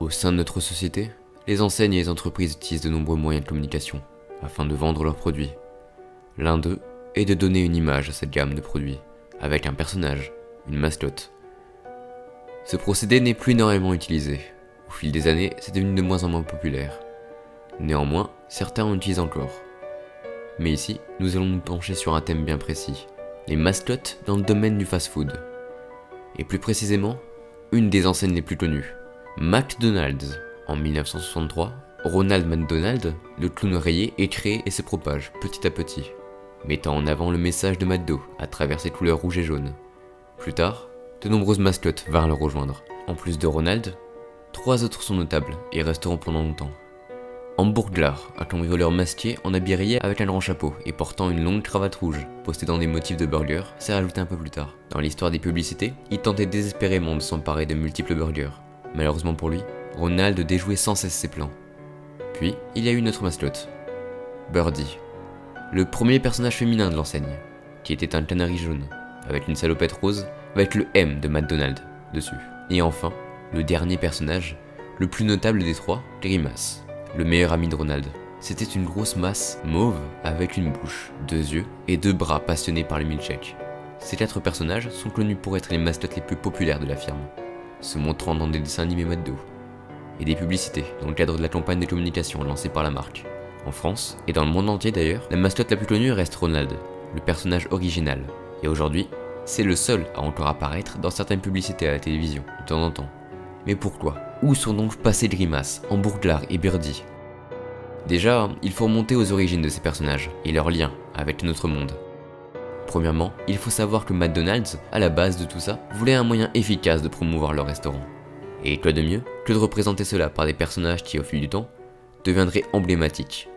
Au sein de notre société, les enseignes et les entreprises utilisent de nombreux moyens de communication afin de vendre leurs produits. L'un d'eux est de donner une image à cette gamme de produits, avec un personnage, une mascotte. Ce procédé n'est plus énormément utilisé. Au fil des années, c'est devenu de moins en moins populaire. Néanmoins, certains en utilisent encore. Mais ici, nous allons nous pencher sur un thème bien précis, les mascottes dans le domaine du fast-food. Et plus précisément, une des enseignes les plus connues, McDonald's. En 1963, Ronald McDonald, le clown rayé, est créé et se propage petit à petit, mettant en avant le message de McDo à travers ses couleurs rouges et jaunes. Plus tard, de nombreuses mascottes vinrent le rejoindre. En plus de Ronald, 3 autres sont notables et resteront pendant longtemps. Hamburglar, un cambrioleur masqué en habit rayé avec un grand chapeau et portant une longue cravate rouge, possédant des motifs de burger, s'est rajouté un peu plus tard. Dans l'histoire des publicités, il tentait désespérément de s'emparer de multiples burgers. Malheureusement pour lui, Ronald déjouait sans cesse ses plans. Puis, il y a eu une autre mascotte, Birdie, le premier personnage féminin de l'enseigne, qui était un canari jaune, avec une salopette rose, avec le M de McDonald's dessus. Et enfin, le dernier personnage, le plus notable des trois, Grimace, le meilleur ami de Ronald. C'était une grosse masse mauve avec une bouche, 2 yeux et 2 bras passionnés par les milkshakes. Ces 4 personnages sont connus pour être les mascottes les plus populaires de la firme, se montrant dans des dessins animés McDo et des publicités dans le cadre de la campagne de communication lancée par la marque. En France, et dans le monde entier d'ailleurs, la mascotte la plus connue reste Ronald, le personnage original, et aujourd'hui, c'est le seul à encore apparaître dans certaines publicités à la télévision, de temps en temps. Mais pourquoi? Où sont donc passés Grimace, Hamburglar et Birdie? Déjà, il faut remonter aux origines de ces personnages, et leurs liens avec notre monde. Premièrement, il faut savoir que McDonald's, à la base de tout ça, voulait un moyen efficace de promouvoir leur restaurant. Et quoi de mieux que de représenter cela par des personnages qui, au fil du temps, deviendraient emblématiques.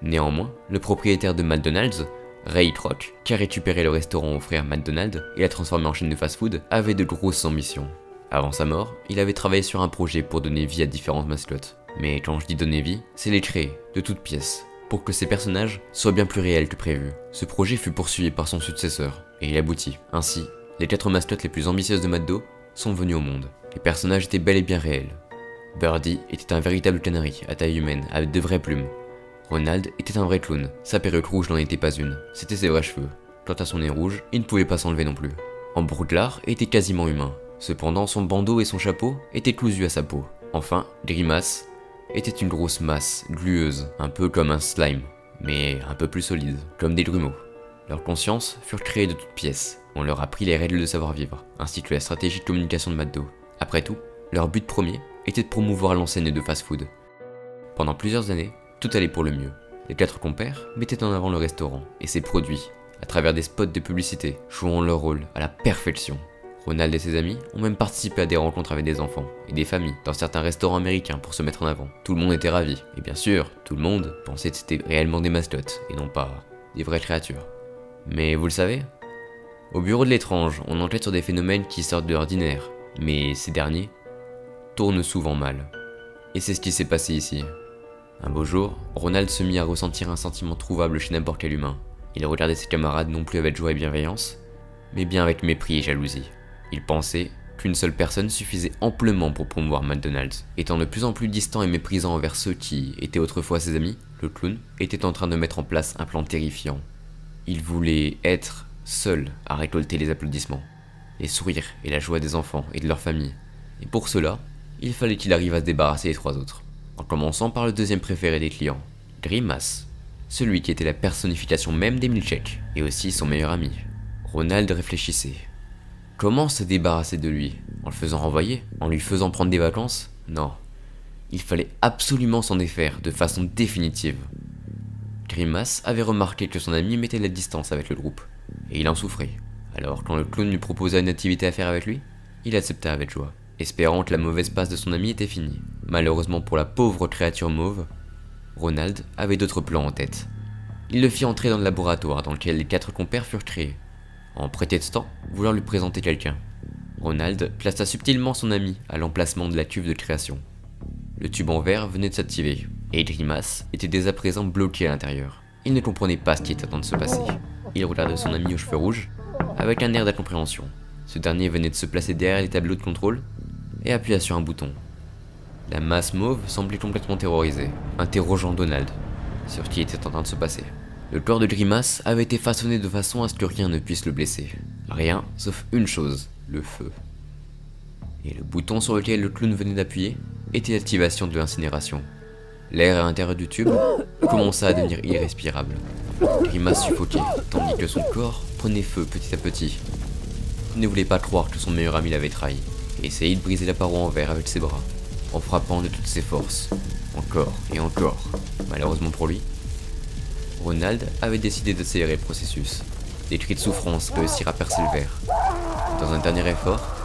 Néanmoins, le propriétaire de McDonald's, Ray Kroc, qui a récupéré le restaurant aux frères McDonald et l'a transformé en chaîne de fast-food, avait de grosses ambitions. Avant sa mort, il avait travaillé sur un projet pour donner vie à différentes mascottes. Mais quand je dis donner vie, c'est les créer, de toutes pièces, pour que ces personnages soient bien plus réels que prévu. Ce projet fut poursuivi par son successeur, et il aboutit. Ainsi, les 4 mascottes les plus ambitieuses de McDo sont venues au monde. Les personnages étaient bel et bien réels. Birdie était un véritable canari à taille humaine, avec de vraies plumes. Ronald était un vrai clown, sa perruque rouge n'en était pas une, c'était ses vrais cheveux. Quant à son nez rouge, il ne pouvait pas s'enlever non plus. Hamburglar était quasiment humain, cependant son bandeau et son chapeau étaient cousus à sa peau. Enfin, Grimace était une grosse masse, glueuse, un peu comme un slime, mais un peu plus solide, comme des grumeaux. Leurs consciences furent créées de toutes pièces, on leur a appris les règles de savoir-vivre, ainsi que la stratégie de communication de McDo. Après tout, leur but premier était de promouvoir l'enseigne de fast-food. Pendant plusieurs années, tout allait pour le mieux. Les 4 compères mettaient en avant le restaurant et ses produits, à travers des spots de publicité, jouant leur rôle à la perfection. Ronald et ses amis ont même participé à des rencontres avec des enfants et des familles dans certains restaurants américains pour se mettre en avant. Tout le monde était ravi, et bien sûr, tout le monde pensait que c'était réellement des mascottes et non pas des vraies créatures. Mais vous le savez, au bureau de l'étrange, on enquête sur des phénomènes qui sortent de l'ordinaire, mais ces derniers tournent souvent mal. Et c'est ce qui s'est passé ici. Un beau jour, Ronald se mit à ressentir un sentiment trouvable chez n'importe quel humain. Il regardait ses camarades non plus avec joie et bienveillance, mais bien avec mépris et jalousie. Il pensait qu'une seule personne suffisait amplement pour promouvoir McDonald's. Étant de plus en plus distant et méprisant envers ceux qui étaient autrefois ses amis, le clown était en train de mettre en place un plan terrifiant. Il voulait être seul à récolter les applaudissements, les sourires et la joie des enfants et de leurs familles. Et pour cela, il fallait qu'il arrive à se débarrasser des 3 autres. En commençant par le deuxième préféré des clients, Grimace, celui qui était la personnification même des milkshakes, et aussi son meilleur ami. Ronald réfléchissait. Comment se débarrasser de lui? En le faisant renvoyer? En lui faisant prendre des vacances? Non. Il fallait absolument s'en défaire de façon définitive. Grimace avait remarqué que son ami mettait de la distance avec le groupe, et il en souffrait. Alors quand le clown lui proposa une activité à faire avec lui, il accepta avec joie, espérant que la mauvaise passe de son ami était finie. Malheureusement pour la pauvre créature mauve, Ronald avait d'autres plans en tête. Il le fit entrer dans le laboratoire dans lequel les 4 compères furent créés, en prétextant vouloir lui présenter quelqu'un. Ronald plaça subtilement son ami à l'emplacement de la cuve de création. Le tube en verre venait de s'activer, et Grimace était dès à présent bloqué à l'intérieur. Il ne comprenait pas ce qui était en train de se passer. Il regardait son ami aux cheveux rouges, avec un air d'incompréhension. Ce dernier venait de se placer derrière les tableaux de contrôle, et appuya sur un bouton. La masse mauve semblait complètement terrorisée, interrogeant Donald sur ce qui était en train de se passer. Le corps de Grimace avait été façonné de façon à ce que rien ne puisse le blesser. Rien, sauf une chose, le feu. Et le bouton sur lequel le clown venait d'appuyer était l'activation de l'incinération. L'air à l'intérieur du tube commença à devenir irrespirable. Grimace suffoquait, tandis que son corps prenait feu petit à petit. Il ne voulait pas croire que son meilleur ami l'avait trahi, et essayait de briser la paroi en verre avec ses bras, en frappant de toutes ses forces, encore et encore. Malheureusement pour lui, Ronald avait décidé d'accélérer le processus. Des cris de souffrance réussirent à percer le verre. Dans un dernier effort,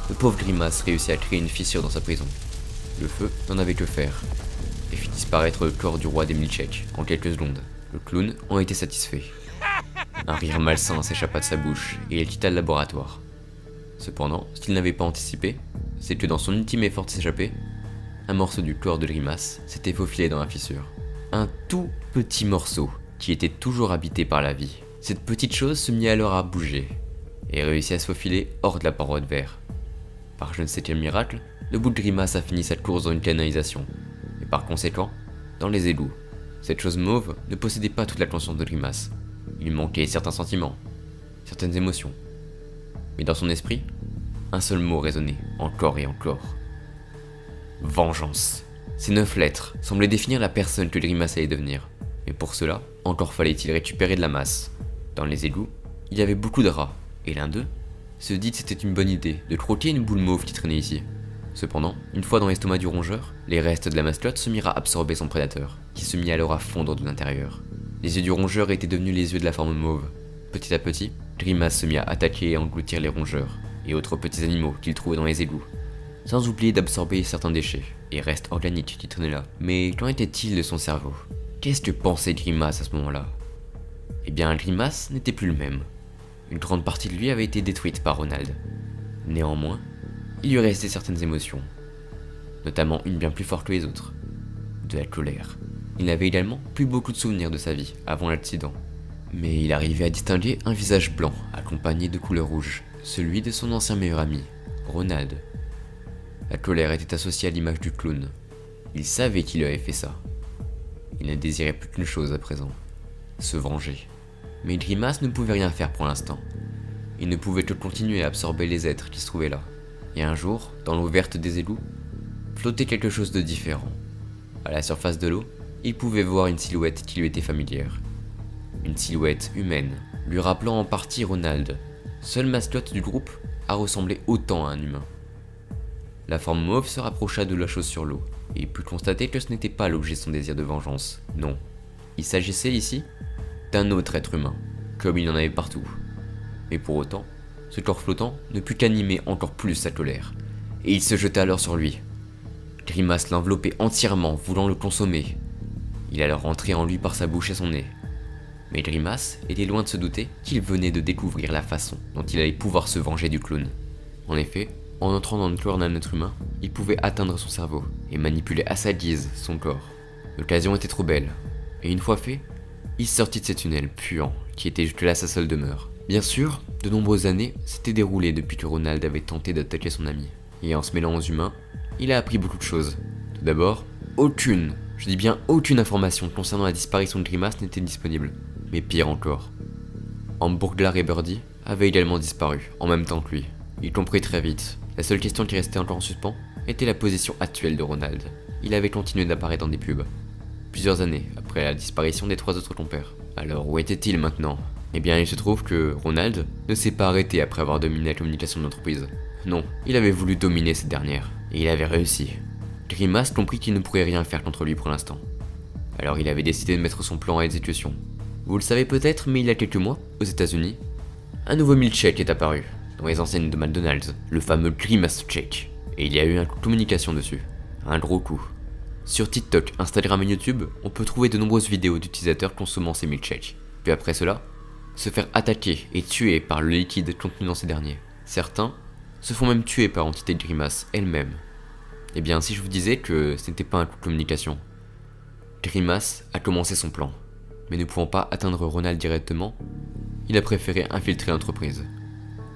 le pauvre Grimace réussit à créer une fissure dans sa prison. Le feu n'en avait que faire, et fit disparaître le corps du roi des milkshakes en quelques secondes. Le clown en était satisfait. Un rire malsain s'échappa de sa bouche, et il quitta le laboratoire. Cependant, ce qu'il n'avait pas anticipé, c'est que dans son ultime effort de s'échapper, un morceau du corps de Grimace s'était faufilé dans la fissure. Un tout petit morceau qui était toujours habité par la vie. Cette petite chose se mit alors à bouger et réussit à se faufiler hors de la paroi de verre. Par je ne sais quel miracle, le bout de Grimace a fini sa course dans une canalisation, et par conséquent, dans les égouts. Cette chose mauve ne possédait pas toute la conscience de Grimace. Il manquait certains sentiments, certaines émotions. Mais dans son esprit, un seul mot résonnait, encore et encore. Vengeance. Ces 9 lettres semblaient définir la personne que Grimace allait devenir. Mais pour cela, encore fallait-il récupérer de la masse. Dans les égouts, il y avait beaucoup de rats, et l'un d'eux se dit que c'était une bonne idée de croquer une boule mauve qui traînait ici. Cependant, une fois dans l'estomac du rongeur, les restes de la mascotte se mirent à absorber son prédateur, qui se mit alors à fondre de l'intérieur. Les yeux du rongeur étaient devenus les yeux de la forme mauve. Petit à petit, Grimace se mit à attaquer et à engloutir les rongeurs, et autres petits animaux qu'il trouvait dans les égouts. Sans oublier d'absorber certains déchets et restes organiques qui traînaient là. Mais qu'en était-il de son cerveau? Qu'est-ce que pensait Grimace à ce moment-là? Eh bien, Grimace n'était plus le même. Une grande partie de lui avait été détruite par Ronald. Néanmoins, il lui restait certaines émotions, notamment une bien plus forte que les autres, de la colère. Il n'avait également plus beaucoup de souvenirs de sa vie avant l'accident, mais il arrivait à distinguer un visage blanc accompagné de couleurs rouges, celui de son ancien meilleur ami, Ronald. La colère était associée à l'image du clown. Il savait qu'il avait fait ça. Il ne désirait plus qu'une chose à présent, se venger. Mais Grimace ne pouvait rien faire pour l'instant. Il ne pouvait que continuer à absorber les êtres qui se trouvaient là. Et un jour, dans l'eau verte des égouts, flottait quelque chose de différent. À la surface de l'eau, il pouvait voir une silhouette qui lui était familière. Une silhouette humaine, lui rappelant en partie Ronald, seule mascotte du groupe à ressembler autant à un humain. La forme mauve se rapprocha de la chose sur l'eau, et il put constater que ce n'était pas l'objet de son désir de vengeance, non. Il s'agissait ici d'un autre être humain, comme il y en avait partout. Mais pour autant, ce corps flottant ne put qu'animer encore plus sa colère, et il se jeta alors sur lui. Grimace l'enveloppait entièrement, voulant le consommer. Il allait rentrer en lui par sa bouche et son nez. Mais Grimace était loin de se douter qu'il venait de découvrir la façon dont il allait pouvoir se venger du clown. En effet, en entrant dans le corps d'un être humain, il pouvait atteindre son cerveau et manipuler à sa guise son corps. L'occasion était trop belle, et une fois fait, il sortit de ces tunnels puants qui étaient jusque-là sa seule demeure. Bien sûr, de nombreuses années s'étaient déroulées depuis que Ronald avait tenté d'attaquer son ami, et en se mêlant aux humains, il a appris beaucoup de choses. Tout d'abord, aucune, je dis bien aucune information concernant la disparition de Grimace n'était disponible. Mais pire encore, Hamburglar et Birdie avaient également disparu, en même temps que lui. Il comprit très vite. La seule question qui restait encore en suspens était la position actuelle de Ronald. Il avait continué d'apparaître dans des pubs, plusieurs années après la disparition des 3 autres compères. Alors où était-il maintenant? Eh bien, il se trouve que Ronald ne s'est pas arrêté après avoir dominé la communication de l'entreprise. Non, il avait voulu dominer cette dernière, et il avait réussi. Grimace comprit qu'il ne pourrait rien faire contre lui pour l'instant. Alors il avait décidé de mettre son plan à exécution. Vous le savez peut-être, mais il y a quelques mois, aux États-Unis, un nouveau milkshake est apparu dans les enseignes de McDonald's, le fameux Grimace Shake, et il y a eu un coup de communication dessus, un gros coup. Sur TikTok, Instagram et YouTube, on peut trouver de nombreuses vidéos d'utilisateurs consommant ces milkshakes, puis après cela, se faire attaquer et tuer par le liquide contenu dans ces derniers. Certains se font même tuer par l'entité de Grimace elle-même. Eh bien, si je vous disais que ce n'était pas un coup de communication, Grimace a commencé son plan, mais ne pouvant pas atteindre Ronald directement, il a préféré infiltrer l'entreprise.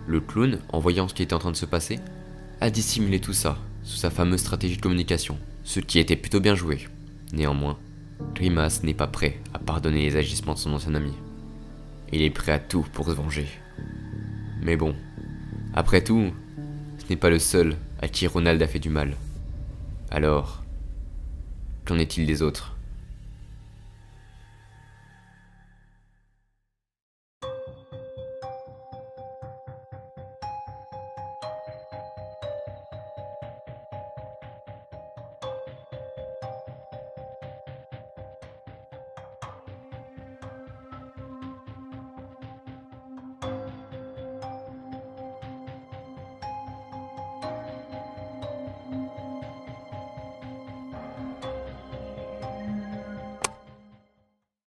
Le clown, en voyant ce qui était en train de se passer, a dissimulé tout ça, sous sa fameuse stratégie de communication, ce qui était plutôt bien joué. Néanmoins, Grimace n'est pas prêt à pardonner les agissements de son ancien ami. Il est prêt à tout pour se venger. Mais bon, après tout, ce n'est pas le seul à qui Ronald a fait du mal. Alors, qu'en est-il des autres ?